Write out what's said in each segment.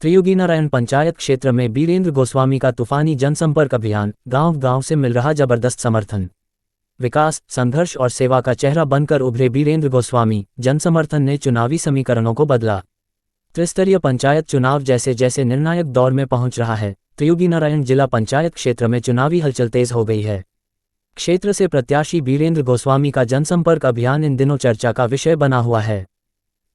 त्रियुगीनारायण पंचायत क्षेत्र में बीरेंद्र गोस्वामी का तूफानी जनसंपर्क अभियान, गांव-गांव से मिल रहा जबरदस्त समर्थन। विकास, संघर्ष और सेवा का चेहरा बनकर उभरे बीरेंद्र गोस्वामी, जनसमर्थन ने चुनावी समीकरणों को बदला। त्रिस्तरीय पंचायत चुनाव जैसे जैसे निर्णायक दौर में पहुंच रहा है, त्रियुगीनारायण जिला पंचायत क्षेत्र में चुनावी हलचल तेज हो गई है। क्षेत्र से प्रत्याशी बीरेंद्र गोस्वामी का जनसंपर्क अभियान इन दिनों चर्चा का विषय बना हुआ है।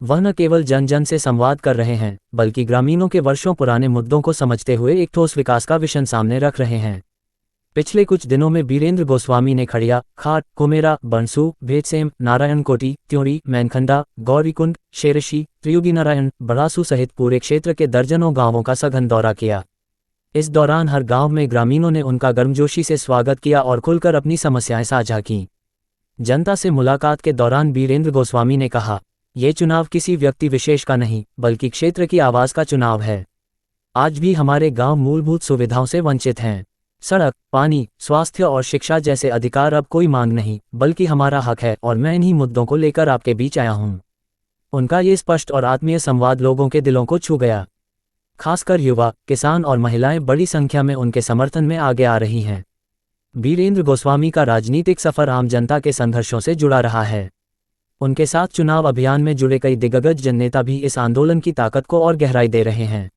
वह न केवल जन जन से संवाद कर रहे हैं, बल्कि ग्रामीणों के वर्षों पुराने मुद्दों को समझते हुए एक ठोस विकास का विजन सामने रख रहे हैं। पिछले कुछ दिनों में बीरेंद्र गोस्वामी ने खड़िया, खाट, कुमेरा, बंसू, भेदसेम, नारायणकोटी, त्योरी, मैनखंडा, गौरीकुंड, शेरशी, त्रियुगीनारायण, बड़ासू सहित पूरे क्षेत्र के दर्जनों गांवों का सघन दौरा किया। इस दौरान हर गांव में ग्रामीणों ने उनका गर्मजोशी से स्वागत किया और खुलकर अपनी समस्याएं साझा कीं। जनता से मुलाकात के दौरान बीरेंद्र गोस्वामी ने कहा, ये चुनाव किसी व्यक्ति विशेष का नहीं, बल्कि क्षेत्र की आवाज़ का चुनाव है। आज भी हमारे गांव मूलभूत सुविधाओं से वंचित हैं। सड़क, पानी, स्वास्थ्य और शिक्षा जैसे अधिकार अब कोई मांग नहीं, बल्कि हमारा हक है और मैं इन्हीं मुद्दों को लेकर आपके बीच आया हूं। उनका ये स्पष्ट और आत्मीय संवाद लोगों के दिलों को छू गया। खासकर युवा, किसान और महिलाएं बड़ी संख्या में उनके समर्थन में आगे आ रही हैं। बीरेंद्र गोस्वामी का राजनीतिक सफर आम जनता के संघर्षों से जुड़ा रहा है। उनके साथ चुनाव अभियान में जुड़े कई दिग्गज जननेता भी इस आंदोलन की ताकत को और गहराई दे रहे हैं।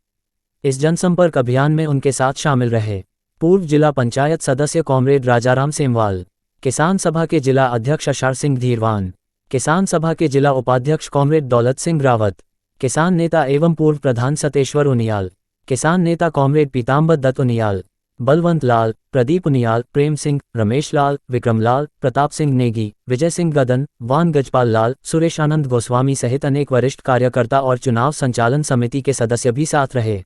इस जनसंपर्क अभियान में उनके साथ शामिल रहे पूर्व जिला पंचायत सदस्य कॉमरेड राजाराम सेमवाल, किसान सभा के जिला अध्यक्ष अशार सिंह धीरवान, किसान सभा के जिला उपाध्यक्ष कॉमरेड दौलत सिंह रावत, किसान नेता एवं पूर्व प्रधान सतेश्वर उनियाल, किसान नेता कॉमरेड पीताम्बर दत्त उनियाल, बलवंत लाल, प्रदीप उनियाल, प्रेम सिंह, रमेश लाल, विक्रम लाल, प्रताप सिंह नेगी, विजय सिंह गदन, वान गजपाल लाल, सुरेश आनंद गोस्वामी सहित अनेक वरिष्ठ कार्यकर्ता और चुनाव संचालन समिति के सदस्य भी साथ रहे।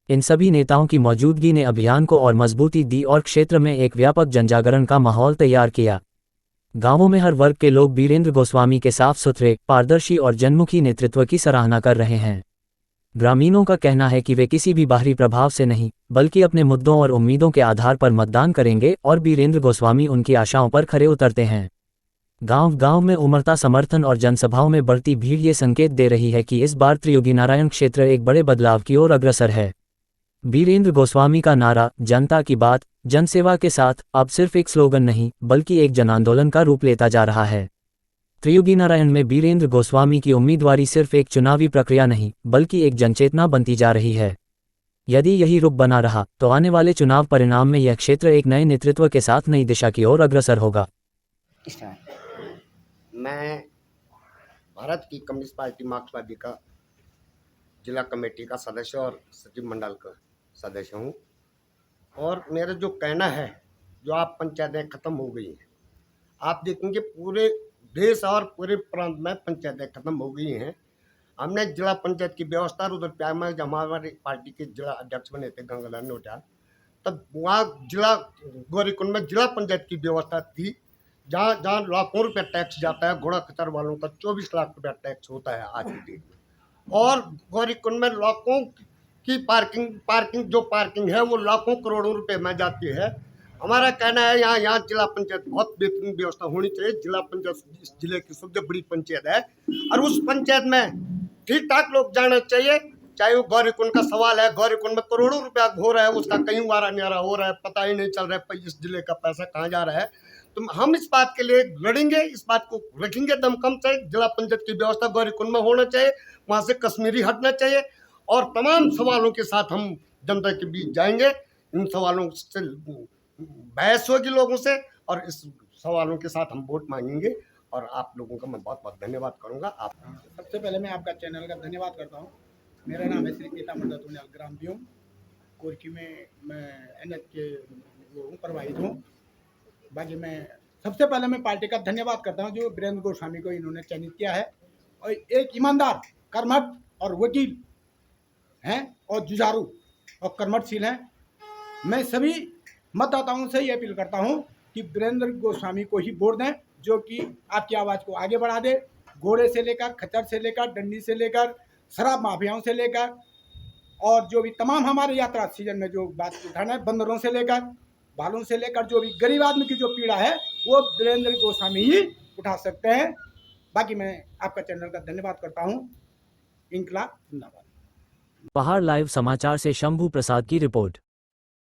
इन सभी नेताओं की मौजूदगी ने अभियान को और मजबूती दी और क्षेत्र में एक व्यापक जनजागरण का माहौल तैयार किया। गांवों में हर वर्ग के लोग बीरेंद्र गोस्वामी के साफ सुथरे, पारदर्शी और जनमुखी नेतृत्व की सराहना कर रहे हैं। ग्रामीणों का कहना है कि वे किसी भी बाहरी प्रभाव से नहीं, बल्कि अपने मुद्दों और उम्मीदों के आधार पर मतदान करेंगे और बीरेंद्र गोस्वामी उनकी आशाओं पर खरे उतरते हैं। गांव-गांव में उमड़ता समर्थन और जनसभाओं में बढ़ती भीड़ ये संकेत दे रही है कि इस बार त्रियुगीनारायण क्षेत्र एक बड़े बदलाव की ओर अग्रसर है। बीरेंद्र गोस्वामी का नारा, जनता की बात, जनसेवा के साथ, अब सिर्फ एक स्लोगन नहीं, बल्कि एक जनांदोलन का रूप लेता जा रहा है। त्रियुगीनारायण में बीरेंद्र गोस्वामी की उम्मीदवारी सिर्फ एक चुनावी प्रक्रिया नहीं, बल्कि एक जनचेतना बनती जा रही है। यदि यही रुख बना रहा, तो आने वाले चुनाव परिणाम में यह क्षेत्र एक नए नेतृत्व के साथ नई दिशा की ओर अग्रसर होगा। मैं भारत की कम्युनिस्ट पार्टी मार्क्सवादी का जिला कमेटी का सदस्य और सचिव मंडल का सदस्य हूँ। और मेरा जो कहना है, जो आप पंचायतें खत्म हो गई हैं, आप देखेंगे पूरे देश और पूरे प्रांत में पंचायतें खत्म हो गई हैं। हमने जिला पंचायत की व्यवस्था रुद्रप्रयाग में जब हमारी पार्टी के जिला अध्यक्ष बने थे गंगाधर नोटियाल, तब वहाँ जिला गौरीकुंड में जिला पंचायत की व्यवस्था थी, जहाँ लाखों रुपये टैक्स जाता है। घोड़ा खच्चर वालों का 24 लाख रुपया टैक्स होता है आज की डेट में। और गौरीकुंड में लाखों की पार्किंग है, वो लाखों करोड़ों रुपए में जाती है। हमारा कहना है यहाँ जिला पंचायत बहुत बेहतरीन व्यवस्था होनी चाहिए। जिला पंचायत इस जिले की सबसे बड़ी पंचायत है और उस पंचायत में ठीक ठाक लोग जाना चाहिए। चाहे वो गौरीकुंड का सवाल है, गौरीकुंड में करोड़ों रुपया हो रहा है, उसका कहीं वारा न्यारा हो रहा है, पता ही नहीं चल रहा है इस जिले का पैसा कहाँ जा रहा है। तो हम इस बात के लिए लड़ेंगे, इस बात को रखेंगे दमखम से। जिला पंचायत की व्यवस्था गौरीकुंड में होना चाहिए, वहाँ से कश्मीरी हटना चाहिए और तमाम सवालों के साथ हम जनता के बीच जाएंगे। इन सवालों से बहस होगी लोगों से और इस सवालों के साथ हम वोट मांगेंगे। और आप लोगों का मैं बहुत बहुत धन्यवाद करूंगा। आप सबसे पहले मैं आपका चैनल का धन्यवाद करता हूं। मेरा नाम है श्री पीताम्बर दत्त उनियाल, ग्राम ब्यूम, कोरकी में मैं एनएच के प्रभावित हूँ। बाकी मैं सबसे पहले मैं पार्टी का धन्यवाद करता हूँ जो बीरेंद्र गोस्वामी को इन्होंने चयनित किया है और एक ईमानदार, कर्मठ और वकील हैं और जुझारू और कर्मठशील हैं। मैं सभी मतदाताओं से ये अपील करता हूँ कि बीरेंद्र गोस्वामी को ही वोट दें, जो कि आपकी आवाज़ को आगे बढ़ा दे। घोड़े से लेकर, खच्चर से लेकर, डंडी से लेकर, शराब माफियाओं से लेकर और जो भी तमाम हमारे यात्रा सीजन में जो बात उठाना है, बंदरों से लेकर, भालू से लेकर, जो भी गरीब आदमी की जो पीड़ा है वो बीरेंद्र गोस्वामी ही उठा सकते हैं। बाकी मैं आपका चैनल का धन्यवाद करता हूँ। इनकलाब जिंदाबाद। पहाड़ लाइव समाचार से शंभू प्रसाद की रिपोर्ट।